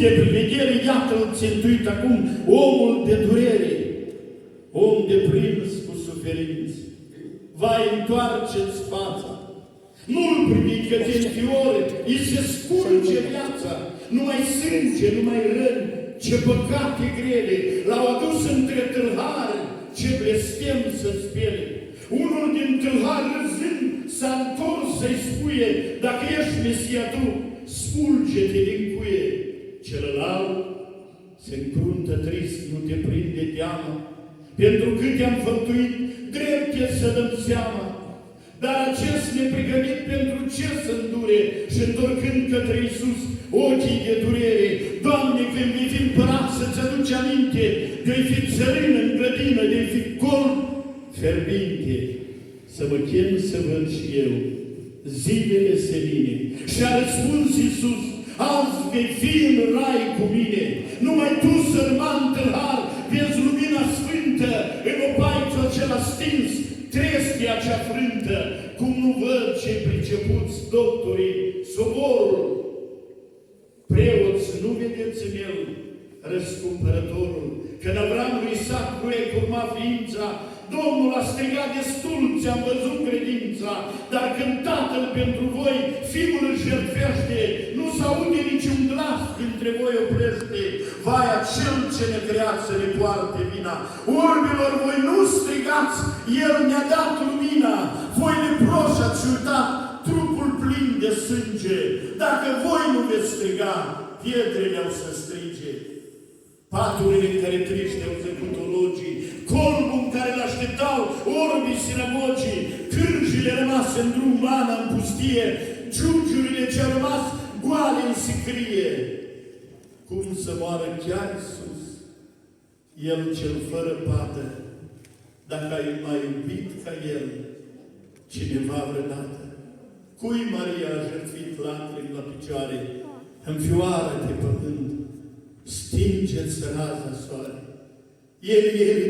de privileghere, iată-l țintuit acum, omul de durere, om de prins cu suferință. Vai, întoarce-ți fața, nu-l privi că din fiore, îi se scurge viața, numai sânge, numai răni, ce păcate grele, l-au adus între tâlhari, ce blestem să-ți piele. Unul din tâlhari râzând s-a întors să-i spuie, dacă ești Mesia tu, spulge-te din cuie. Celălalt se încruntă trist, nu te prinde teamă, pentru cât te-am făptuit, drept e să dăm seama. Dar acest nepregătit pentru ce să îndure și întorcând către Iisus ochii de durere, Doamne, când vei fi împărat să-ți aduci aminte, de-ai fi țărână în grădină, de-ai fi col ferbinte, să mă chem să văd și eu zilele senine. Și-a răspuns Iisus, azi vei fi în rai cu mine, numai tu, sărman tâlhar, vezi lumina sfântă, în opaicul acela stins, trestia cea frântă, cum nu văd cei pricepuți doctorii, soborul. Preoți, nu vedeți în el răscumpărătorul, când Avram lui Isaac lui curma ființa, Domnul a strigat destul, ți-am văzut credința, dar când Tatăl pentru voi Fiul își jertfește, nu s-aude niciun glas dintre voi oprește. Vai, acel ce ne creați să ne poarte vina. Orbilor, voi nu strigați, El ne-a dat lumina. Voi leproși ați uitat, trupul plin de sânge. Dacă voi nu veți striga, pietrele au să strige. Paturile în care triște au zăcutologii, colbul în care l-așteptau orbii sinagogii, cârjile rămase în drum, mana în pustie, giugiurile ce-au rămas goale în sicrie. Cum să moară chiar Iisus, El cel fără pată, dacă ai mai iubit ca El cineva vreodată? Cui Maria a jertfit lacrimi la picioare, înfioară-te pământ, stingeți raza soare. El,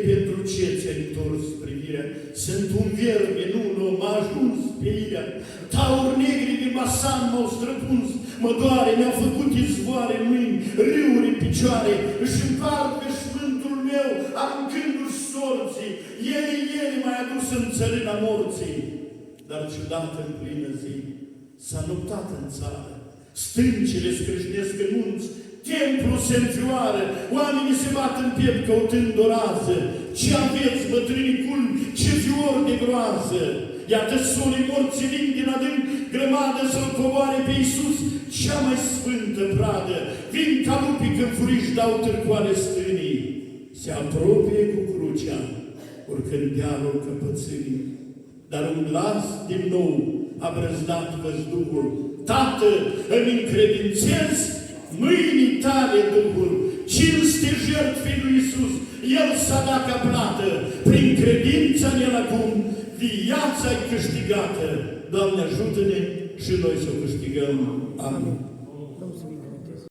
pentru ce ți-ai întors privirea? Sunt un vierme, nu un om, m-a ajuns pe irea. Tauri negri din Basan m-au străpuns, mă doare, mi-au făcut izvoare în mâini, râuri în picioare, își împart veșmântul meu, aruncându-și sorții. El m-a adus în țărâna morții. Dar ciudat în plină zi, s-a noptat în țară, stâncile scrâșnesc în munți, templul se înfioară, oamenii se bat în piept căutând o rază. Ce aveți, bătrânii culmi, ce fior de groază! Iată solii morții vin din adânc grămadă să-L coboare pe Iisus, cea mai sfântă pradă. Vin ca lupii când furiși dau târcoale stânii. Se apropie cu crucea, urcând dealul căpățânii. Dar un glas din nou a brăzdat văzduhul. Tată, îmi încredințez mâinii tale Duhul, cinste jertfii lui Iisus, El s-a dat ca plată, prin credința în El acum, viața-i câștigată. Doamne, ajută-ne și noi să o câștigăm. Amin.